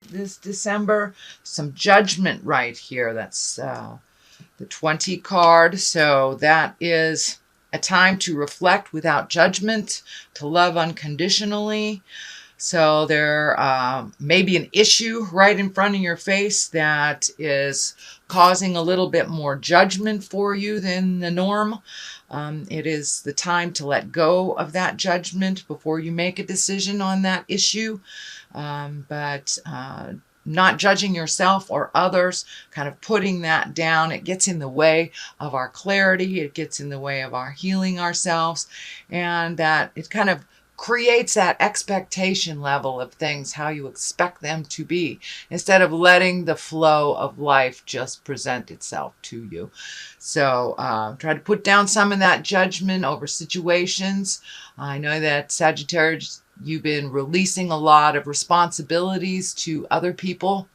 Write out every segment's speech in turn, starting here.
this December. Some judgment right here. That's the 20 card. So that is a time to reflect without judgment, to love unconditionally. So there may be an issue right in front of your face that is causing a little bit more judgment for you than the norm. It is the time to let go of that judgment before you make a decision on that issue. But not judging yourself or others, kind of putting that down, it gets in the way of our clarity. It gets in the way of our healing ourselves, and that it kind of creates that expectation level of things, how you expect them to be, instead of letting the flow of life just present itself to you. So try to put down some of that judgment over situations. I know that Sagittarius, you've been releasing a lot of responsibilities to other people,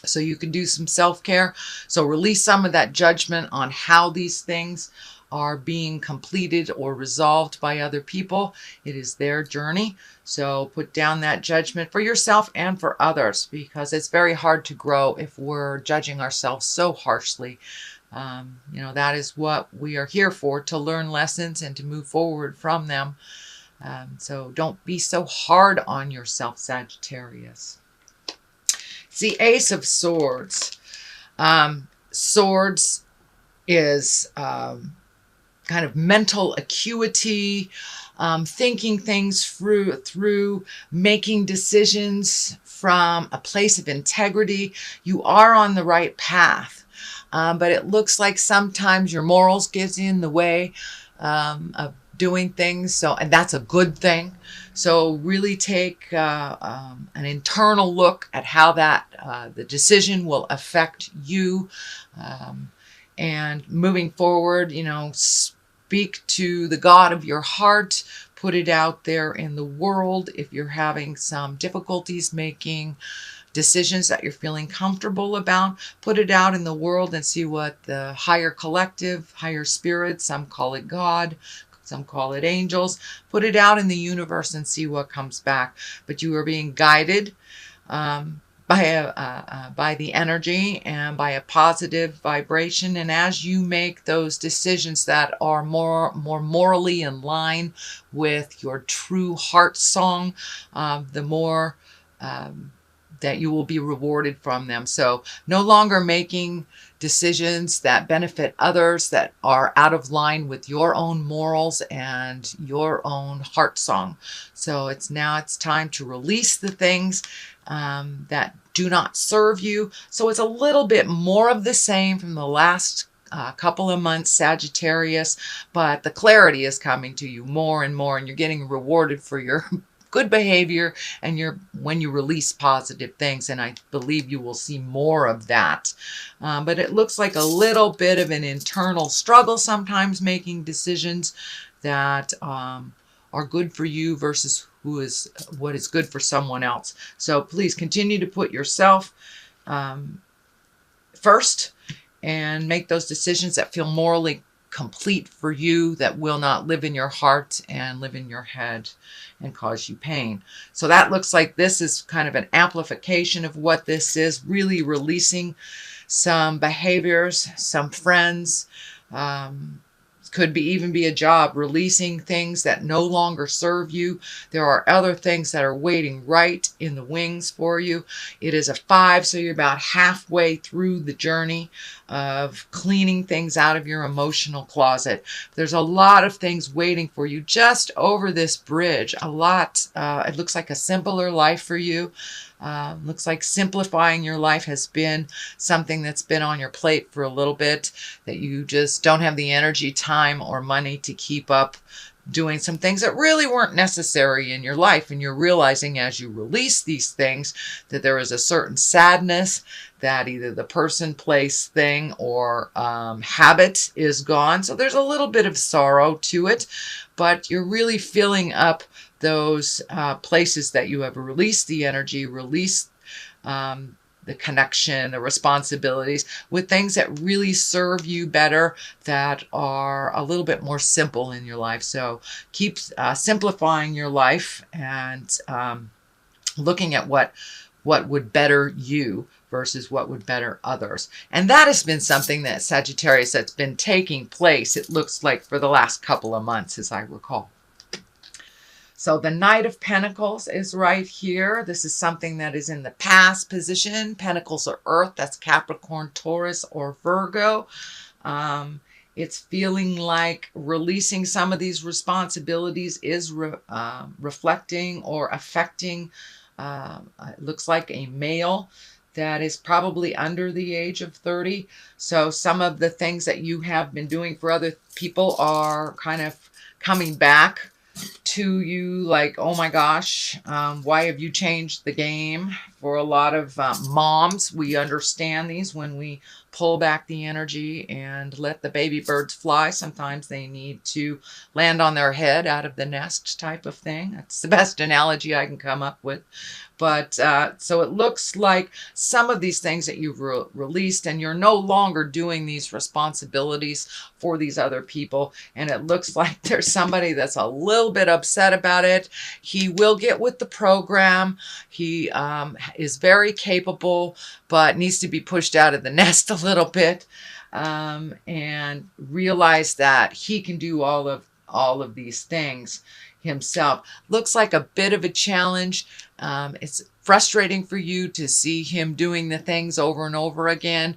so you can do some self-care. So release some of that judgment on how these things are being completed or resolved by other people. It is their journey. So put down that judgment for yourself and for others, because it's very hard to grow if we're judging ourselves so harshly. That is what we are here for, to learn lessons and to move forward from them. So don't be so hard on yourself, Sagittarius. It's the Ace of Swords. Swords is kind of mental acuity, thinking things through, making decisions from a place of integrity. You are on the right path, but it looks like sometimes your morals get in the way of doing things. And that's a good thing. So really take an internal look at how the decision will affect you. And moving forward, speak to the God of your heart, put it out there in the world. If you're having some difficulties making decisions that you're feeling comfortable about, put it out in the world and see what the higher collective, higher spirit, some call it God, some call it angels, put it out in the universe and see what comes back. But you are being guided by the energy and by a positive vibration. And as you make those decisions that are more morally in line with your true heart song, the more that you will be rewarded from them. So no longer making decisions that benefit others, that are out of line with your own morals and your own heart song. So it's time to release the things that do not serve you. So it's a little bit more of the same from the last couple of months, Sagittarius, but the clarity is coming to you more and more, and you're getting rewarded for your good behavior and when you release positive things. And I believe you will see more of that. But it looks like a little bit of an internal struggle sometimes, making decisions that are good for you versus what is good for someone else. So please continue to put yourself first and make those decisions that feel morally complete for you, that will not live in your heart and live in your head and cause you pain. So that looks like this is kind of an amplification of what this is, really releasing some behaviors, some friends, could even be a job, releasing things that no longer serve you. There are other things that are waiting right in the wings for you. It is a 5, so you're about halfway through the journey of cleaning things out of your emotional closet. There's a lot of things waiting for you just over this bridge. A lot. It looks like a simpler life for you. Looks like simplifying your life has been something that's been on your plate for a little bit, that you just don't have the energy, time, or money to keep up doing some things that really weren't necessary in your life. And you're realizing as you release these things that there is a certain sadness, that either the person, place, thing, or habit is gone. So there's a little bit of sorrow to it, but you're really filling up those places that you have released the energy, released the connection, the responsibilities, with things that really serve you better, that are a little bit more simple in your life. So keep simplifying your life and looking at what what would better you versus what would better others. And that has been something that Sagittarius that's been taking place, it looks like, for the last couple of months, as I recall. So the Knight of Pentacles is right here. This is something that is in the past position. Pentacles are Earth. That's Capricorn, Taurus, or Virgo. It's feeling like releasing some of these responsibilities is reflecting or affecting, it looks like a male that is probably under the age of 30. So some of the things that you have been doing for other people are kind of coming back to you, like, oh my gosh, why have you changed the game? For a lot of moms, we understand these when we pull back the energy and let the baby birds fly. Sometimes they need to land on their head out of the nest type of thing. That's the best analogy I can come up with. But so it looks like some of these things that you've released, and you're no longer doing these responsibilities for these other people. And it looks like there's somebody that's a little bit upset about it. He will get with the program. He is very capable, but needs to be pushed out of the nest a little bit, and realize that he can do all of these things himself. Looks like a bit of a challenge. It's frustrating for you to see him doing the things over and over again.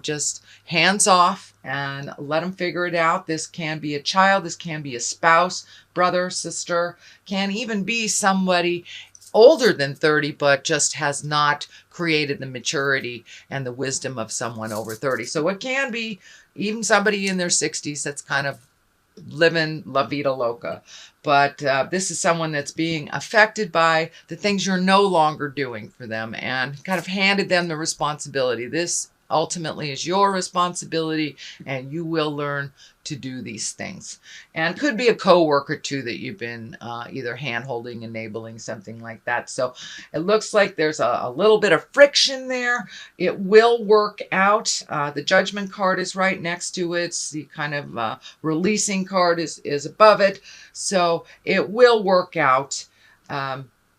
Just hands off and let him figure it out. This can be a child. This can be a spouse, brother, sister, can even be somebody older than 30, but just has not created the maturity and the wisdom of someone over 30. So it can be even somebody in their 60s that's kind of living la vida loca. But this is someone that's being affected by the things you're no longer doing for them, and kind of handed them the responsibility. This ultimately is your responsibility, and you will learn to do these things. And could be a coworker too that you've been either hand-holding, enabling, something like that. So it looks like there's a little bit of friction there. It will work out. The Judgment card is right next to it. The kind of releasing card is above it. So it will work out.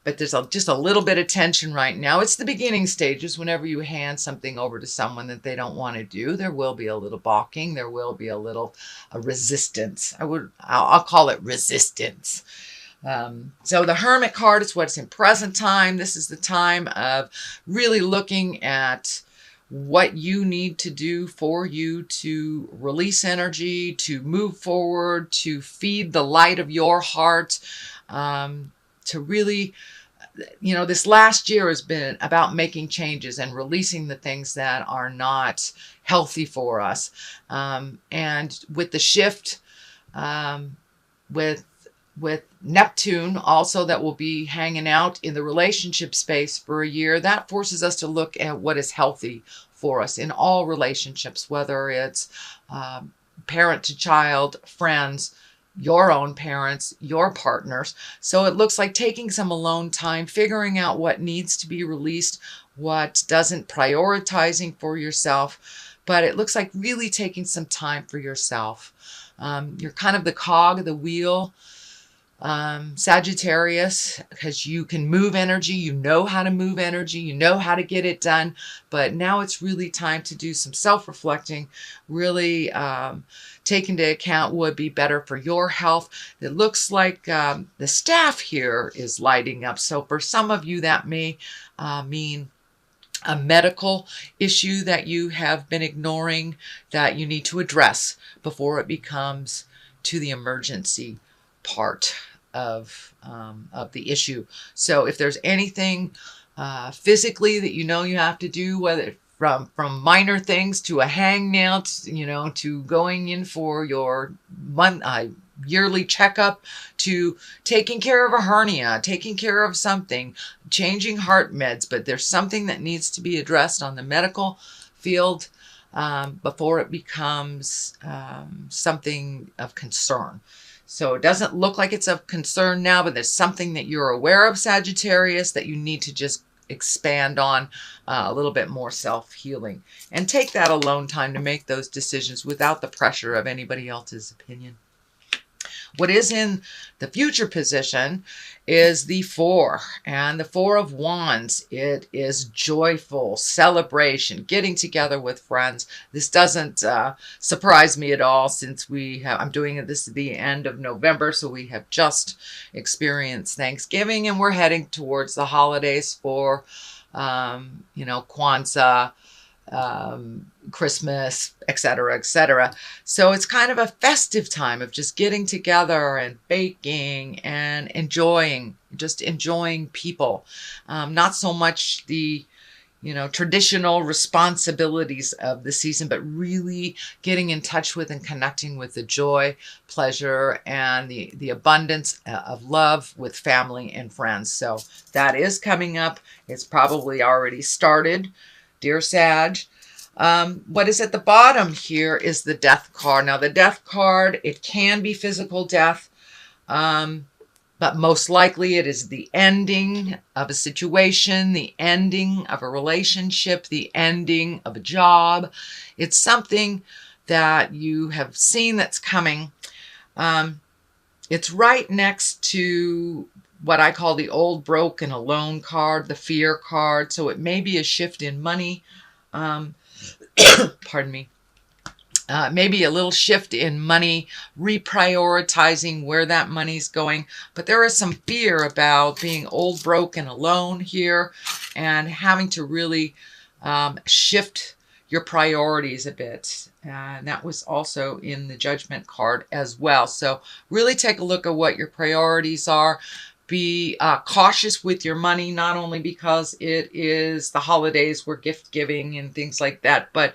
But there's just a little bit of tension right now. It's the beginning stages. Whenever you hand something over to someone that they don't want to do, there will be a little balking. There will be a little resistance. I'll call it resistance. So the Hermit card is what's in present time. This is the time of really looking at what you need to do for you to release energy, to move forward, to feed the light of your heart, to really, this last year has been about making changes and releasing the things that are not healthy for us. And with the shift, with Neptune also, that will be hanging out in the relationship space for a year, that forces us to look at what is healthy for us in all relationships, whether it's parent to child, friends, your own parents, your partners. So it looks like taking some alone time, figuring out what needs to be released, what doesn't, prioritizing for yourself. But it looks like really taking some time for yourself. You're kind of the cog of the wheel, Sagittarius, because you can move energy, you know how to move energy, you know how to get it done. But now it's really time to do some self-reflecting, really take into account what would be better for your health. It looks like the staff here is lighting up. So for some of you, that may mean a medical issue that you have been ignoring that you need to address before it becomes to the emergency part of the issue. So if there's anything physically that you have to do, whether from minor things to a hangnail, to going in for your yearly checkup, to taking care of a hernia, taking care of something, changing heart meds, but there's something that needs to be addressed on the medical field before it becomes something of concern. So it doesn't look like it's of concern now, but there's something that you're aware of, Sagittarius, that you need to just expand on a little bit more self-healing. And take that alone time to make those decisions without the pressure of anybody else's opinion. What is in the future position is the 4, and the 4 of Wands. It is joyful celebration, getting together with friends. This doesn't surprise me at all, since I'm doing this at the end of November, so we have just experienced Thanksgiving, and we're heading towards the holidays for Kwanzaa, Christmas, etc., etc. So it's kind of a festive time of just getting together and baking and enjoying people. Not so much the traditional responsibilities of the season, but really getting in touch with and connecting with the joy, pleasure, and the abundance of love with family and friends. So that is coming up. It's probably already started, dear Sag. What is at the bottom here is the Death card. Now, the Death card, it can be physical death, but most likely it is the ending of a situation, the ending of a relationship, the ending of a job. It's something that you have seen that's coming. It's right next to what I call the old, broke, and alone card, the Fear card. So it may be a shift in money. Pardon me. Maybe a little shift in money, reprioritizing where that money's going. But there is some fear about being old, broke, and alone here, and having to really shift your priorities a bit. And that was also in the Judgment card as well. So really take a look at what your priorities are. Be cautious with your money, not only because it is the holidays, we're gift giving and things like that, but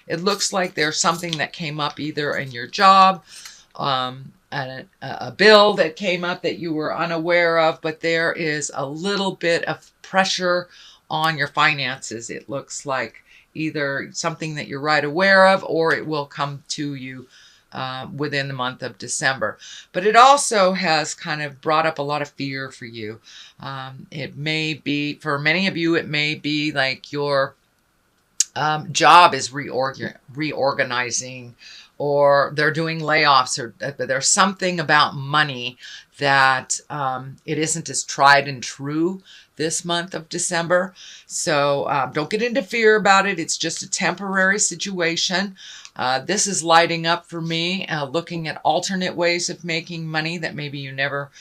it looks like there's something that came up either in your job, and a bill that came up that you were unaware of, but there is a little bit of pressure on your finances. It looks like either something that you're right aware of, or it will come to you within the month of December. But it also has kind of brought up a lot of fear for you. It may be, for many of you, it may be like your job is reorganizing, or they're doing layoffs, or there's something about money that it isn't as tried and true this month of December. So don't get into fear about it. It's just a temporary situation. This is lighting up for me, looking at alternate ways of making money that maybe you never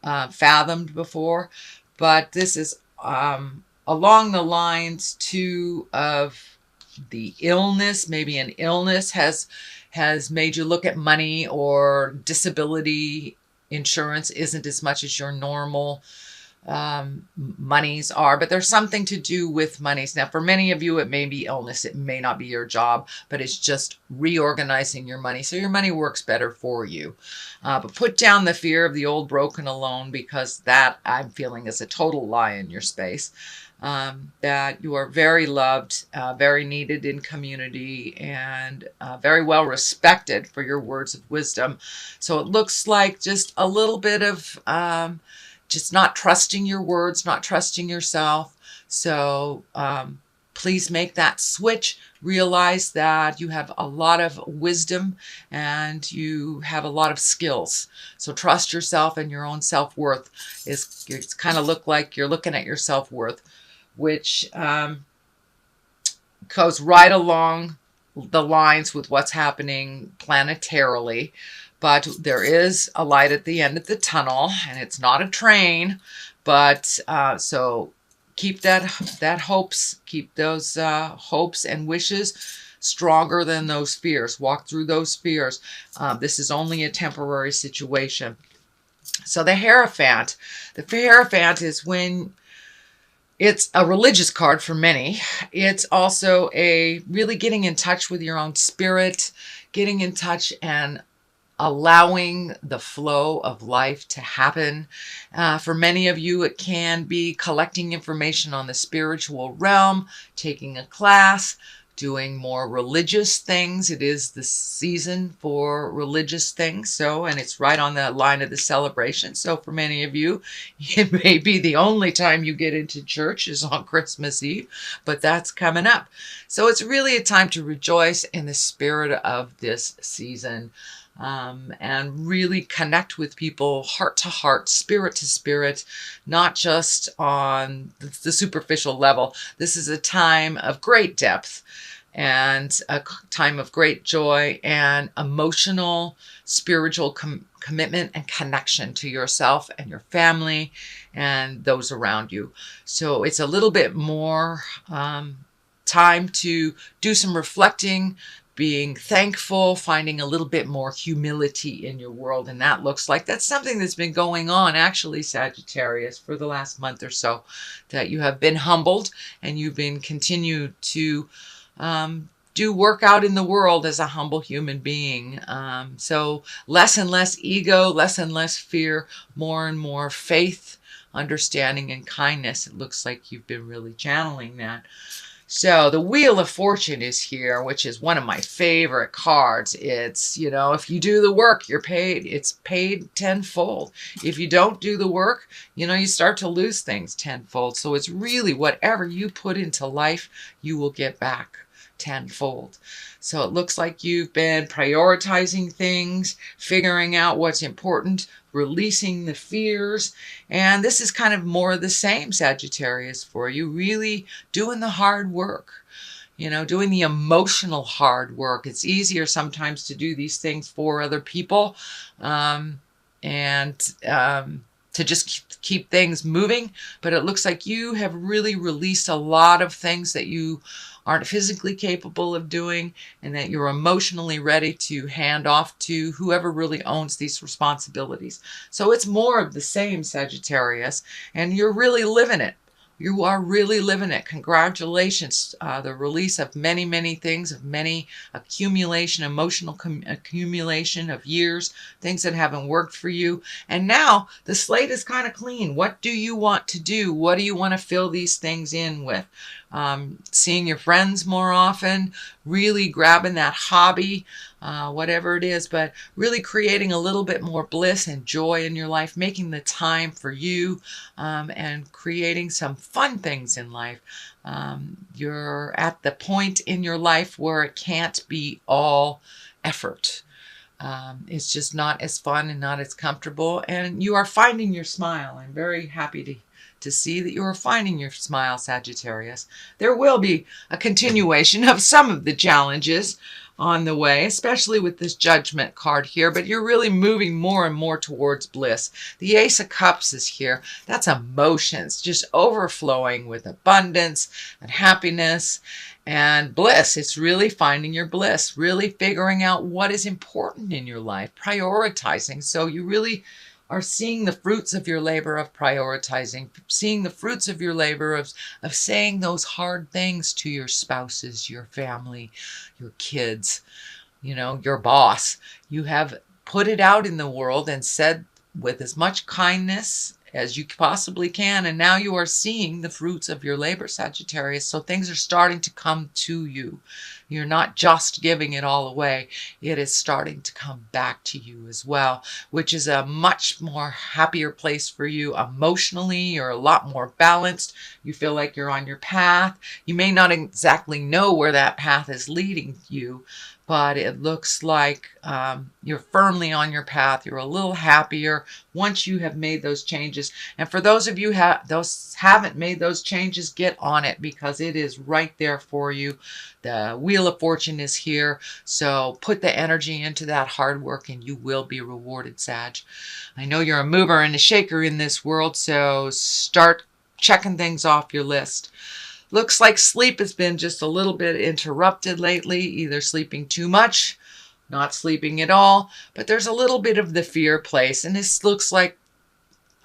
fathomed before. But this is along the lines too of the illness. Maybe an illness has made you look at money, or disability insurance isn't as much as your normal monies are, but there's something to do with monies. Now, for many of you, it may be illness. It may not be your job, but it's just reorganizing your money so your money works better for you. But put down the fear of the old, broken, alone, because that, I'm feeling, is a total lie in your space. That you are very loved, very needed in community, and very well respected for your words of wisdom. So it looks like just a little bit of just not trusting your words, not trusting yourself. So please make that switch. Realize that you have a lot of wisdom and you have a lot of skills. So trust yourself, and your own self-worth it's kind of look like you're looking at your self-worth, which goes right along the lines with what's happening planetarily. But there is a light at the end of the tunnel, and it's not a train. But so keep that hopes, keep those hopes and wishes stronger than those fears. Walk through those fears. This is only a temporary situation. So the Hierophant. The Hierophant is when it's a religious card for many. It's also a really getting in touch with your own spirit, getting in touch and allowing the flow of life to happen. For many of you, it can be collecting information on the spiritual realm, taking a class, doing more religious things. It is the season for religious things. So, and it's right on the line of the celebration. So for many of you, it may be the only time you get into church is on Christmas Eve, but that's coming up. So it's really a time to rejoice in the spirit of this season. and really connect with people heart to heart, spirit to spirit, not just on the superficial level. This is a time of great depth and a time of great joy and emotional, spiritual commitment and connection to yourself and your family and those around you. So it's a little bit more time to do some reflecting, being thankful, finding a little bit more humility in your world. And that's something that's been going on, actually, Sagittarius, for the last month or so, that you have been humbled and you've been continued to do work out in the world as a humble human being. So less and less ego, less and less fear, more and more faith, understanding, and kindness. It looks like you've been really channeling that. So the Wheel of Fortune is here, which is one of my favorite cards. It's, if you do the work, you're paid. It's paid tenfold. If you don't do the work, you start to lose things tenfold. So it's really whatever you put into life, you will get back tenfold. So it looks like you've been prioritizing things, figuring out what's important, releasing the fears. And this is kind of more of the same, Sagittarius, for you, really doing the hard work, doing the emotional hard work. It's easier sometimes to do these things for other people and to just keep things moving. But it looks like you have really released a lot of things that you aren't physically capable of doing, and that you're emotionally ready to hand off to whoever really owns these responsibilities. So it's more of the same, Sagittarius, and you're really living it. You are really living it. Congratulations. The release of many, many things, of many accumulation, emotional accumulation of years, things that haven't worked for you. And now the slate is kind of clean. What do you want to do? What do you want to fill these things in with? Seeing your friends more often, really grabbing that hobby, whatever it is, but really creating a little bit more bliss and joy in your life, making the time for you, and creating some fun things in life. You're at the point in your life where it can't be all effort. It's just not as fun and not as comfortable, and you are finding your smile. I'm very happy to see that you are finding your smile, Sagittarius. There will be a continuation of some of the challenges on the way, especially with this Judgment card here, but you're really moving more and more towards bliss. The Ace of Cups is here. That's emotions, just overflowing with abundance and happiness and bliss. It's really finding your bliss, really figuring out what is important in your life, prioritizing. So you really are seeing the fruits of your labor of prioritizing, seeing the fruits of your labor of saying those hard things to your spouses, your family, your kids, your boss. You have put it out in the world and said with as much kindness as you possibly can, and now you are seeing the fruits of your labor, Sagittarius. So things are starting to come to you. You're not just giving it all away. It is starting to come back to you as well, which is a much more happier place for you emotionally. You're a lot more balanced. You feel like you're on your path. You may not exactly know where that path is leading you, but it looks like you're firmly on your path. You're a little happier once you have made those changes. And for those of you haven't made those changes, get on it, because it is right there for you. The Wheel of Fortune is here. So put the energy into that hard work and you will be rewarded, Sag. I know you're a mover and a shaker in this world, so start checking things off your list. Looks like sleep has been just a little bit interrupted lately, either sleeping too much, not sleeping at all, but there's a little bit of the fear place, and this looks like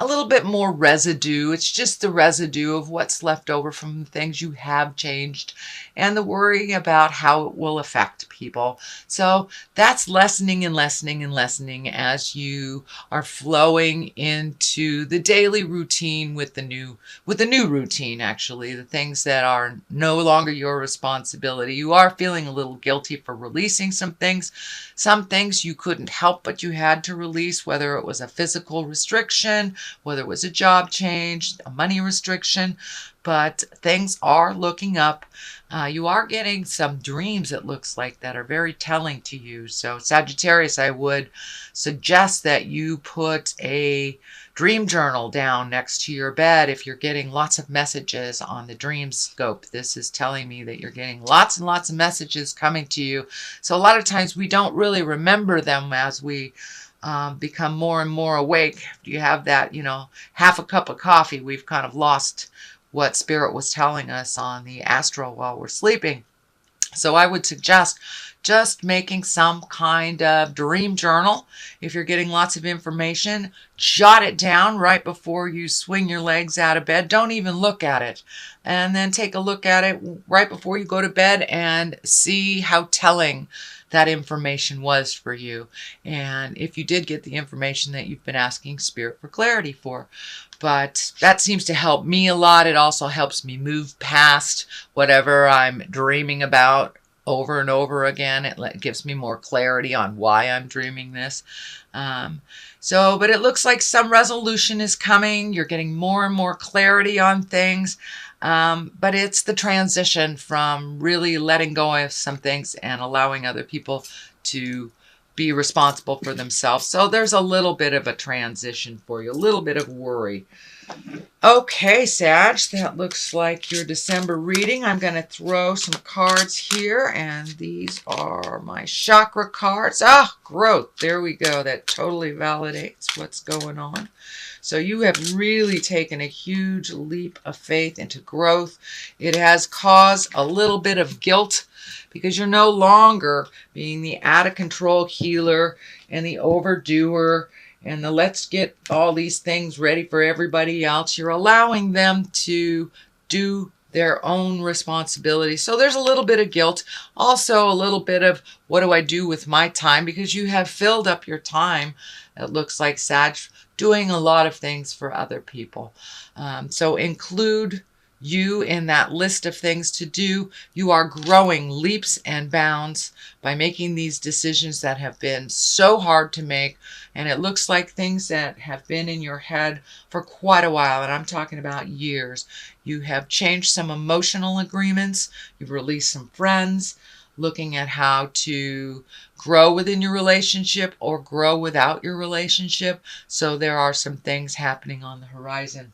a little bit more residue. It's just the residue of what's left over from the things you have changed and the worry about how it will affect people. So that's lessening and lessening and lessening as you are flowing into the daily routine with the new routine, actually, the things that are no longer your responsibility. You are feeling a little guilty for releasing some things. Some things you couldn't help but you had to release, whether it was a physical restriction, whether it was a job change, a money restriction, but things are looking up. You are getting some dreams, it looks like, that are very telling to you. So Sagittarius, I would suggest that you put a dream journal down next to your bed if you're getting lots of messages on the dream scope. This is telling me that you're getting lots and lots of messages coming to you. So a lot of times we don't really remember them as we become more and more awake. You have that, half a cup of coffee, we've kind of lost what Spirit was telling us on the astral while we're sleeping. So I would suggest just making some kind of dream journal. If you're getting lots of information, jot it down right before you swing your legs out of bed. Don't even look at it. And then take a look at it right before you go to bed and see how telling that information was for you. And if you did get the information that you've been asking Spirit for clarity for. But that seems to help me a lot. It also helps me move past whatever I'm dreaming about over and over again. It gives me more clarity on why I'm dreaming this. But it looks like some resolution is coming. You're getting more and more clarity on things. But it's the transition from really letting go of some things and allowing other people to be responsible for themselves. So there's a little bit of a transition for you, a little bit of worry. Okay, Sag, that looks like your December reading. I'm going to throw some cards here, and these are my chakra cards. Growth. There we go. That totally validates what's going on. So you have really taken a huge leap of faith into growth. It has caused a little bit of guilt because you're no longer being the out-of-control healer and the overdoer and the let's get all these things ready for everybody else. You're allowing them to do their own responsibility. So there's a little bit of guilt. Also a little bit of what do I do with my time? Because you have filled up your time, it looks like, Sag, doing a lot of things for other people. So include you in that list of things to do. You are growing leaps and bounds by making these decisions that have been so hard to make. And it looks like things that have been in your head for quite a while, and I'm talking about years. You have changed some emotional agreements. You've released some friends, looking at how to grow within your relationship or grow without your relationship. So there are some things happening on the horizon.